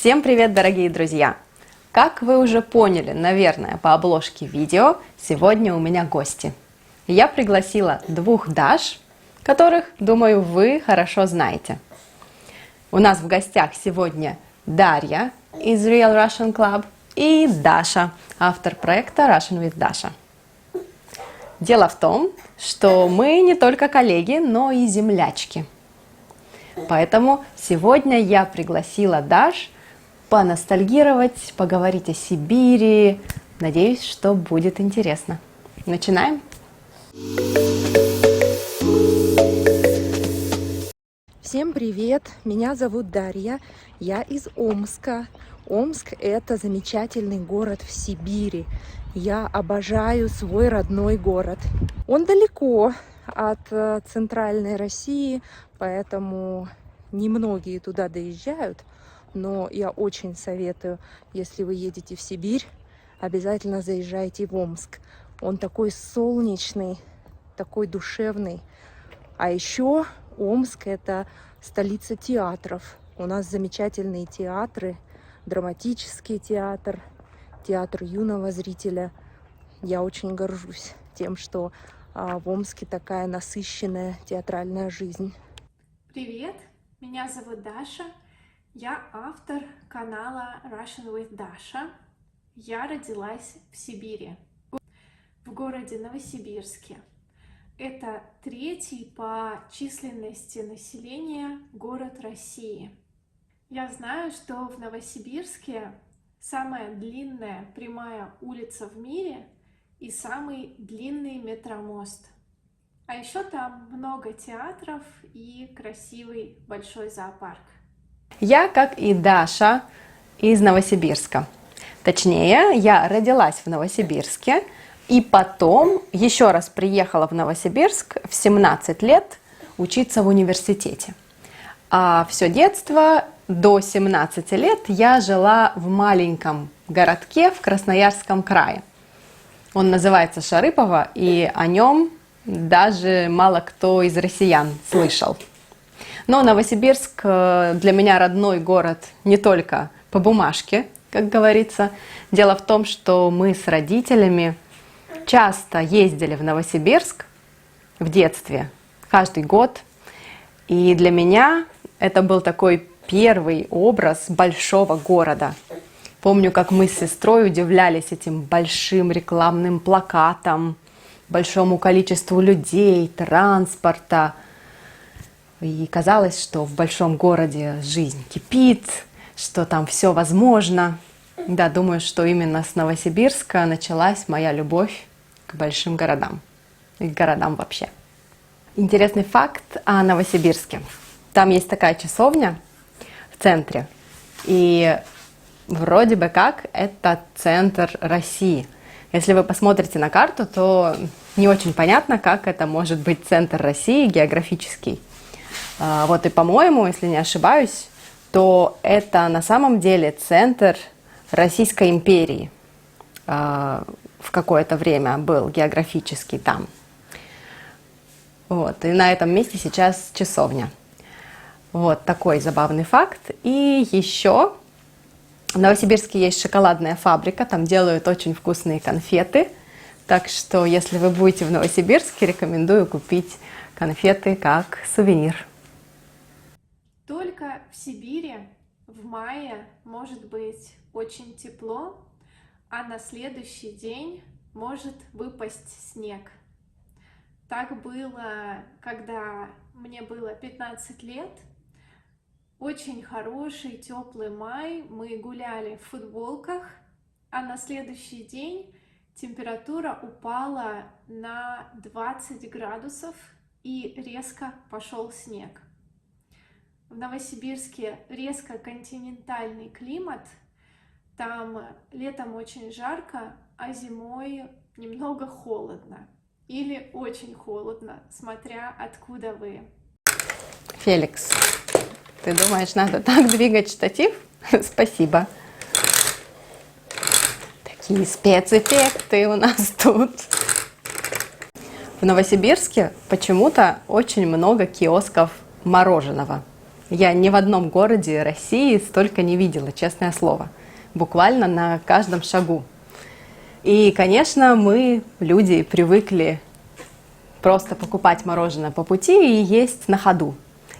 Всем привет, дорогие друзья! Как вы уже поняли, наверное, по обложке видео, сегодня у меня гости. Я пригласила двух Даш, которых, думаю, вы хорошо знаете. У нас в гостях сегодня Дарья из Real Russian Club и Даша, автор проекта Russian with Dasha. Дело в том, что мы не только коллеги, но и землячки. Поэтому сегодня я пригласила Даш поностальгировать, поговорить о Сибири. Надеюсь, что будет интересно. Начинаем? Всем привет! Меня зовут Дарья, я из Омска. Омск – это замечательный город в Сибири. Я обожаю свой родной город. Он далеко от центральной России, поэтому немногие туда доезжают. Но я очень советую, если вы едете в Сибирь, обязательно заезжайте в Омск. Он такой солнечный, такой душевный. А еще Омск – это столица театров. У нас замечательные театры, драматический театр, театр юного зрителя. Я очень горжусь тем, что в Омске такая насыщенная театральная жизнь. Привет, меня зовут Даша. Я автор канала Russian with Dasha. Я родилась в Сибири, в городе Новосибирске. Это третий по численности населения город России. Я знаю, что в Новосибирске самая длинная прямая улица в мире и самый длинный метромост. А еще там много театров и красивый большой зоопарк. Я, как и Даша, из Новосибирска. Точнее, я родилась в Новосибирске и потом еще раз приехала в Новосибирск в 17 лет учиться в университете. А все детство до 17 лет я жила в маленьком городке в Красноярском крае. Он называется Шарыпово, и о нем даже мало кто из россиян слышал. Но Новосибирск для меня родной город не только по бумажке, как говорится. Дело в том, что мы с родителями часто ездили в Новосибирск в детстве, каждый год. И для меня это был такой первый образ большого города. Помню, как мы с сестрой удивлялись этим большим рекламным плакатам, большому количеству людей, транспорта. И казалось, что в большом городе жизнь кипит, что там все возможно. Да, думаю, что именно с Новосибирска началась моя любовь к большим городам и к городам вообще. Интересный факт о Новосибирске. Там есть такая часовня в центре, и вроде бы как это центр России. Если вы посмотрите на карту, то не очень понятно, как это может быть центр России географический. Вот и, по-моему, если не ошибаюсь, то это на самом деле центр Российской империи. В какое-то время был географически там. Вот, и на этом месте сейчас часовня. Вот такой забавный факт. И еще в Новосибирске есть шоколадная фабрика, там делают очень вкусные конфеты. Так что, если вы будете в Новосибирске, рекомендую купить конфеты как сувенир. Только в Сибири в мае может быть очень тепло, а на следующий день может выпасть снег. Так было, когда мне было 15 лет. Очень хороший, теплый май, мы гуляли в футболках, а на следующий день температура упала на 20 градусов и резко пошел снег. В Новосибирске резко континентальный климат, там летом очень жарко, а зимой немного холодно или очень холодно, смотря откуда вы. Феликс, ты думаешь, надо так двигать штатив? Спасибо. Такие спецэффекты у нас тут. В Новосибирске почему-то очень много киосков мороженого. Я ни в одном городе России столько не видела, честное слово. Буквально на каждом шагу. И, конечно, мы, люди, привыкли просто покупать мороженое по пути и есть на ходу.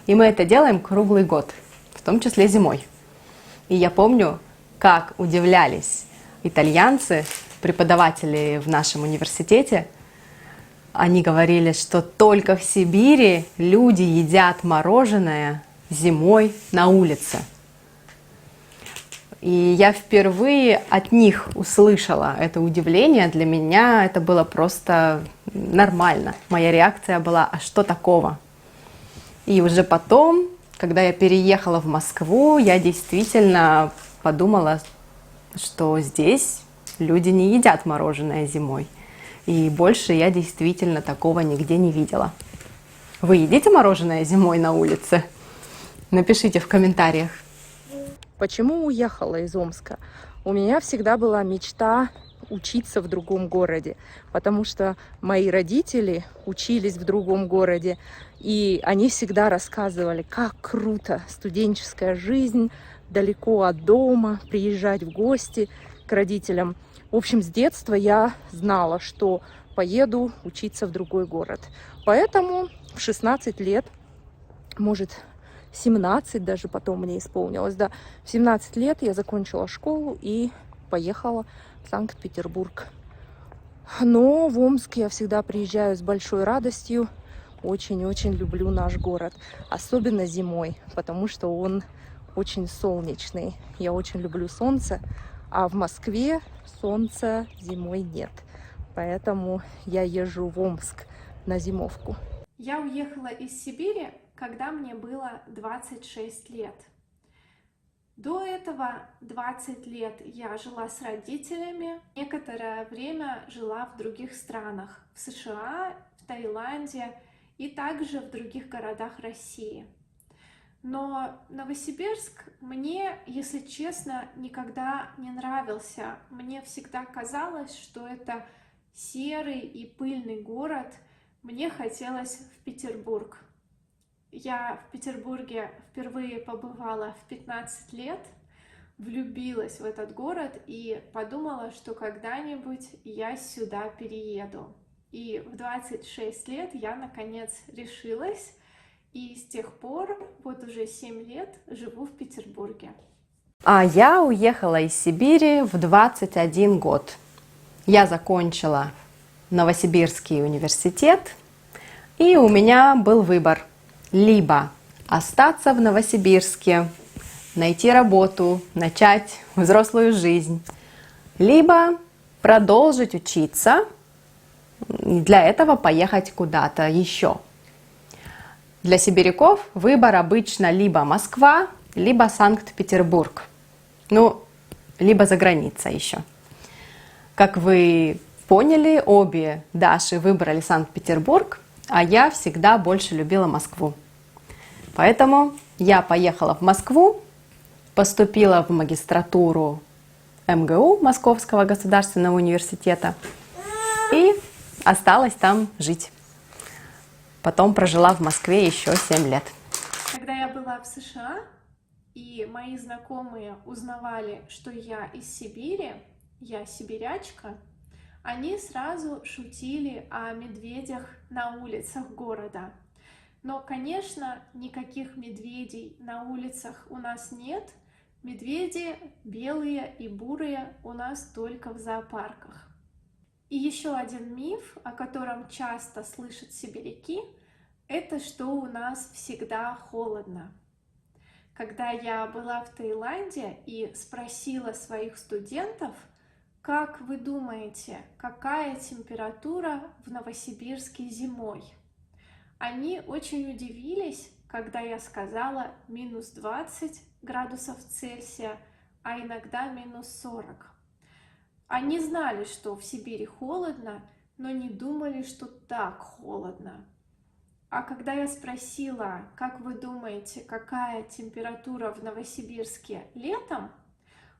И мы это делаем круглый год, в том числе зимой. И я помню, как удивлялись итальянцы, преподаватели в нашем университете. Они говорили, что только в Сибири люди едят мороженое зимой на улице. И я впервые от них услышала это удивление. Для меня это было просто нормально. Моя реакция была: а что такого? И уже потом, когда я переехала в Москву, я действительно подумала, что здесь люди не едят мороженое зимой. И больше я действительно такого нигде не видела. Вы едите мороженое зимой на улице? Напишите в комментариях. Почему уехала из Омска? У меня всегда была мечта учиться в другом городе, потому что мои родители учились в другом городе, и они всегда рассказывали, как круто студенческая жизнь, далеко от дома, приезжать в гости к родителям. В общем, с детства я знала, что поеду учиться в другой город. Поэтому в 16 лет, может, 17 даже потом мне исполнилось, да, в 17 лет я закончила школу и поехала в Санкт-Петербург. Но в Омск я всегда приезжаю с большой радостью. Очень-очень люблю наш город, особенно зимой, потому что он очень солнечный. Я очень люблю солнце, а в Москве солнца зимой нет. Поэтому я езжу в Омск на зимовку. Я уехала из Сибири, когда мне было 26 лет. До этого 20 лет я жила с родителями. Некоторое время жила в других странах. В США, в Таиланде и также в других городах России. Но Новосибирск мне, если честно, никогда не нравился. Мне всегда казалось, что это серый и пыльный город. Мне хотелось в Петербург. Я в Петербурге впервые побывала в 15 лет, влюбилась в этот город и подумала, что когда-нибудь я сюда перееду. И в 26 лет я наконец решилась, и с тех пор, вот уже 7 лет, живу в Петербурге. А я уехала из Сибири в 21 год. Я закончила Новосибирский университет, и у меня был выбор: либо остаться в Новосибирске, найти работу, начать взрослую жизнь, либо продолжить учиться, и для этого поехать куда-то еще. Для сибиряков выбор обычно либо Москва, либо Санкт-Петербург, ну, либо за границей еще. Как вы поняли, обе Даши выбрали Санкт-Петербург, а я всегда больше любила Москву. Поэтому я поехала в Москву, поступила в магистратуру МГУ, Московского государственного университета, и осталась там жить. Потом прожила в Москве еще 7 лет. Когда я была в США, и мои знакомые узнавали, что я из Сибири, я сибирячка, они сразу шутили о медведях на улицах города. Но, конечно, никаких медведей на улицах у нас нет. Медведи белые и бурые у нас только в зоопарках. И еще один миф, о котором часто слышат сибиряки, это что у нас всегда холодно. Когда я была в Таиланде и спросила своих студентов, как вы думаете, какая температура в Новосибирске зимой? Они очень удивились, когда я сказала минус 20 градусов Цельсия, а иногда минус 40. Они знали, что в Сибири холодно, но не думали, что так холодно. А когда я спросила, как вы думаете, какая температура в Новосибирске летом,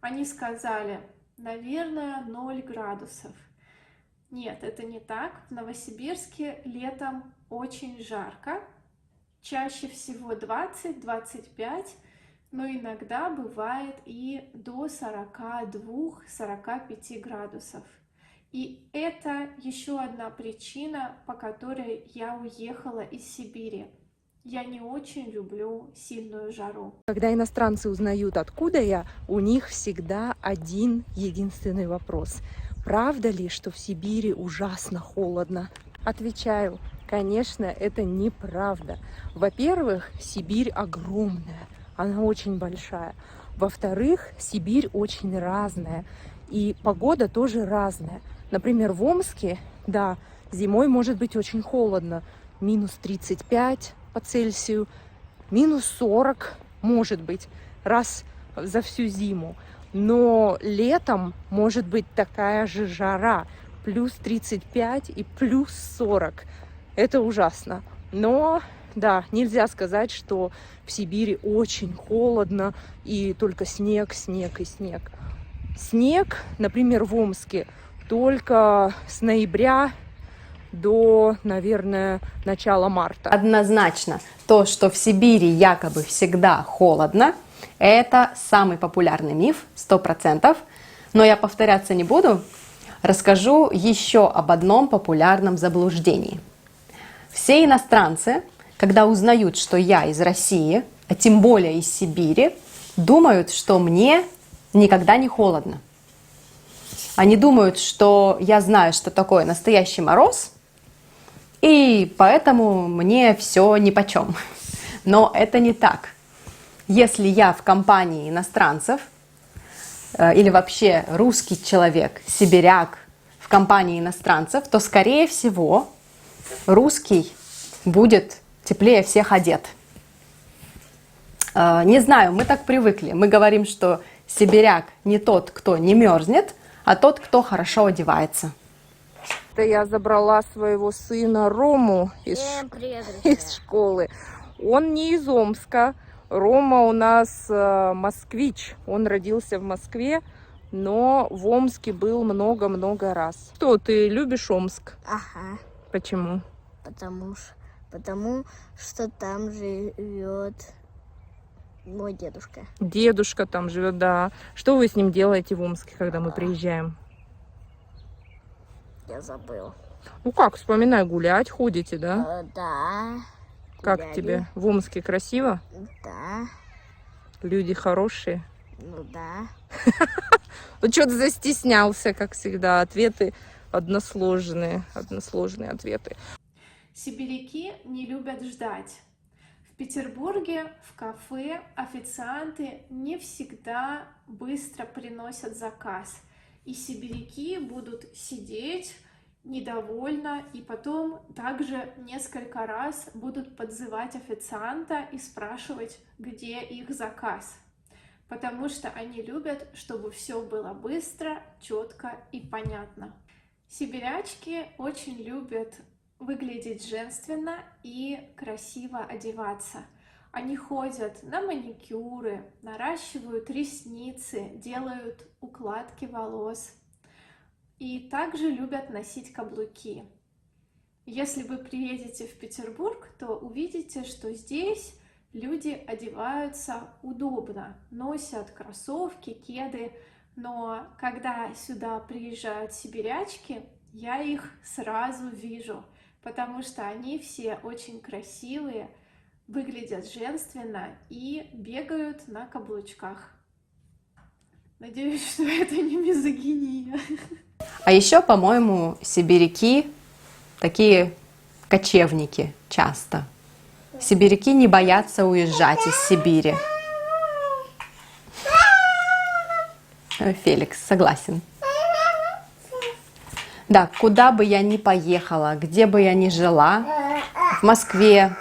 они сказали, наверное, 0 градусов. Нет, это не так. В Новосибирске летом очень жарко. чаще всего 20-25, но иногда бывает и до 42-45 градусов. И это еще одна причина, по которой я уехала из Сибири. Я не очень люблю сильную жару. Когда иностранцы узнают, откуда я, у них всегда один единственный вопрос. Правда ли, что в Сибири ужасно холодно? Отвечаю, конечно, это неправда. Во-первых, Сибирь огромная, она очень большая. Во-вторых, Сибирь очень разная, и погода тоже разная. Например, в Омске, да, зимой может быть очень холодно, минус 35 по Цельсию, минус 40 может быть раз за всю зиму. Но летом может быть такая же жара, плюс 35 и плюс 40. Это ужасно. Но, да, нельзя сказать, что в Сибири очень холодно и только снег, снег и снег. Снег, например, в Омске только с ноября до, наверное, начала марта. Однозначно, то, что в Сибири якобы всегда холодно, это самый популярный миф, 100%. Но я повторяться не буду. Расскажу еще об одном популярном заблуждении. Все иностранцы, когда узнают, что я из России, а тем более из Сибири, думают, что мне никогда не холодно. Они думают, что я знаю, что такое настоящий мороз, и поэтому мне все нипочем. Но это не так. Если я в компании иностранцев, или вообще русский человек, сибиряк в компании иностранцев, то, скорее всего, русский будет теплее всех одет. Не знаю, мы так привыкли. Мы говорим, что сибиряк не тот, кто не мерзнет, а тот, кто хорошо одевается. Это я забрала своего сына Рому из школы. Он не из Омска. Рома у нас москвич. Он родился в Москве, но в Омске был много-много раз. Что, ты любишь Омск? Ага, Почему? потому что там живет мой дедушка. Дедушка там живет, да. Что вы с ним делаете в Омске, когда мы приезжаем? Я забыл. Ну как, вспоминай, гулять ходите, да? Да. Как гуляли. тебе? В Омске красиво? Да. Люди хорошие? Ну да. Ну что-то застеснялся, как всегда. Ответы односложные ответы. Сибиряки не любят ждать. В Петербурге в кафе официанты не всегда быстро приносят заказ. И сибиряки будут сидеть недовольно, и потом также несколько раз будут подзывать официанта и спрашивать, где их заказ. Потому что они любят, чтобы все было быстро, четко и понятно. Сибирячки очень любят выглядеть женственно и красиво одеваться. Они ходят на маникюры, наращивают ресницы, делают укладки волос и также любят носить каблуки. Если вы приедете в Петербург, то увидите, что здесь люди одеваются удобно, носят кроссовки, кеды, но когда сюда приезжают сибирячки, я их сразу вижу, потому что они все очень красивые, выглядят женственно и бегают на каблучках. Надеюсь, что это не мизогиния. А еще, по-моему, сибиряки такие кочевники часто. Сибиряки не боятся уезжать из Сибири. Феликс, согласен. Да, куда бы я ни поехала, где бы я ни жила, в Москве,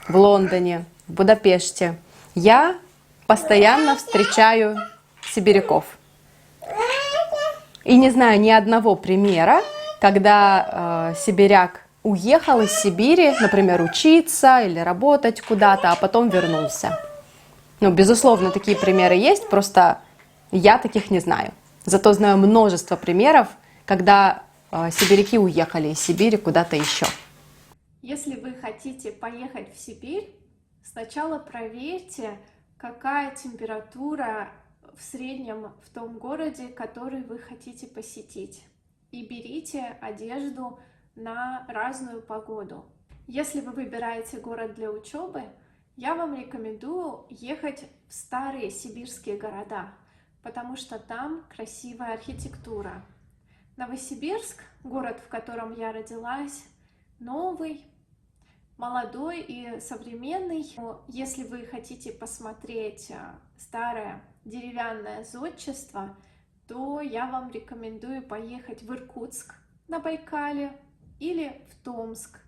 в Лондоне, в Будапеште, я постоянно встречаю сибиряков. И не знаю ни одного примера, когда сибиряк уехал из Сибири, например, учиться или работать куда-то, а потом вернулся. Ну, безусловно, такие примеры есть, просто я таких не знаю. Зато знаю множество примеров, когда сибиряки уехали из Сибири куда-то еще. Если вы хотите поехать в Сибирь, Сначала проверьте, какая температура в среднем в том городе, который вы хотите посетить. И берите одежду на разную погоду. Если вы выбираете город для учебы, я вам рекомендую ехать в старые сибирские города, потому что там красивая архитектура. Новосибирск, город, в котором я родилась, новый, молодой и современный. Если вы хотите посмотреть старое деревянное зодчество, то я вам рекомендую поехать в Иркутск на Байкале или в Томск.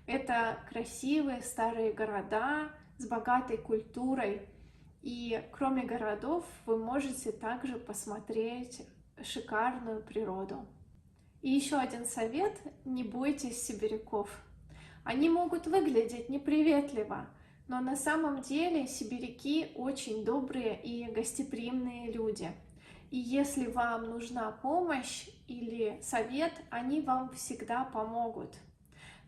Это красивые старые города с богатой культурой. И кроме городов вы можете также посмотреть шикарную природу. И еще один совет: не бойтесь сибиряков. Они могут выглядеть неприветливо, но на самом деле сибиряки очень добрые и гостеприимные люди. И если вам нужна помощь или совет, они вам всегда помогут.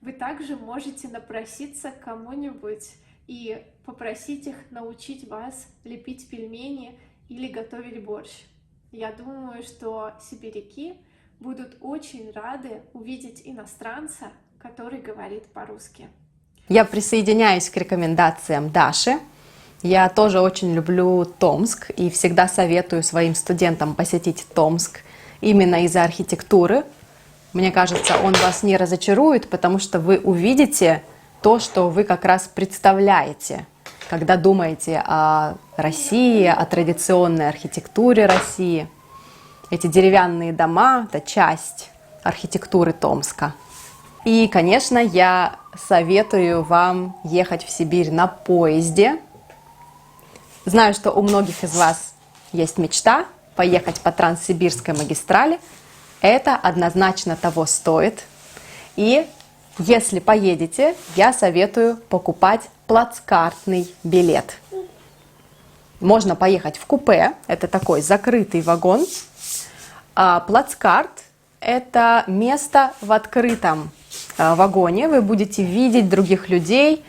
Вы также можете напроситься к кому-нибудь и попросить их научить вас лепить пельмени или готовить борщ. Я думаю, что сибиряки будут очень рады увидеть иностранца, который говорит по-русски. Я присоединяюсь к рекомендациям Даши. Я тоже очень люблю Томск и всегда советую своим студентам посетить Томск именно из-за архитектуры. Мне кажется, он вас не разочарует, потому что вы увидите то, что вы как раз представляете, когда думаете о России, о традиционной архитектуре России. Эти деревянные дома – это часть архитектуры Томска. И, конечно, я советую вам ехать в Сибирь на поезде. Знаю, что у многих из вас есть мечта поехать по Транссибирской магистрали. Это однозначно того стоит. И если поедете, я советую покупать плацкартный билет. Можно поехать в купе, это такой закрытый вагон. А плацкарт – это место в открытом вагоне. Вы будете видеть других людей.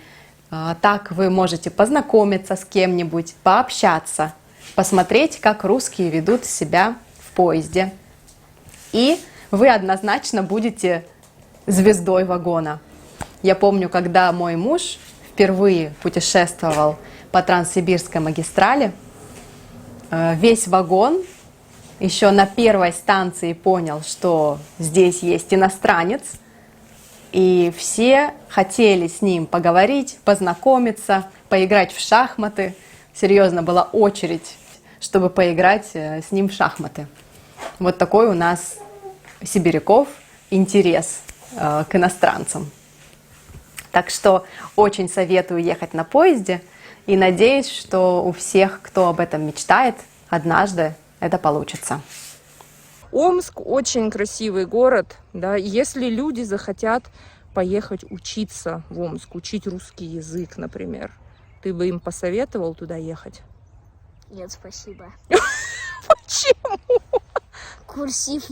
Так вы можете познакомиться с кем-нибудь, пообщаться, посмотреть, как русские ведут себя в поезде. И вы однозначно будете звездой вагона. Я помню, когда мой муж впервые путешествовал по Транссибирской магистрали, весь вагон еще на первой станции понял, что здесь есть иностранец, и все хотели с ним поговорить, познакомиться, поиграть в шахматы. Серьезно, была очередь, чтобы поиграть с ним в шахматы. Вот такой у нас сибиряков интерес к иностранцам. Так что очень советую ехать на поезде и надеюсь, что у всех, кто об этом мечтает, однажды это получится. Омск очень красивый город, да, если люди захотят поехать учиться в Омск, учить русский язык, например, ты бы им посоветовал туда ехать? Нет, спасибо. Почему? Курсив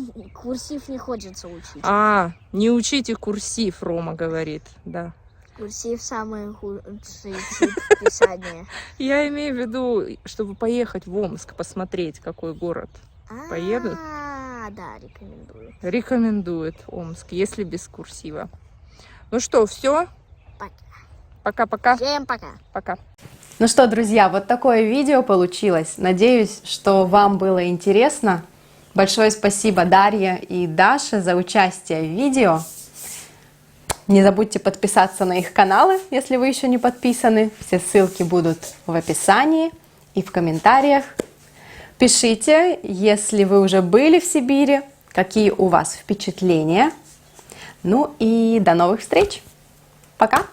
не хочется учить. Не учите курсив, Рома говорит, да. Курсив самый худший тип писания. Я имею в виду, чтобы поехать в Омск, посмотреть, какой город. Поедут? Да, рекомендую. Рекомендует Омск, если без курсива. Ну что, все? Пока. Пока-пока. Всем пока. Пока. Ну что, друзья, вот такое видео получилось. Надеюсь, что вам было интересно. Большое спасибо Дарье и Даше за участие в видео. Не забудьте подписаться на их каналы, если вы еще не подписаны. Все ссылки будут в описании и в комментариях. Пишите, если вы уже были в Сибири, какие у вас впечатления. Ну и до новых встреч. Пока!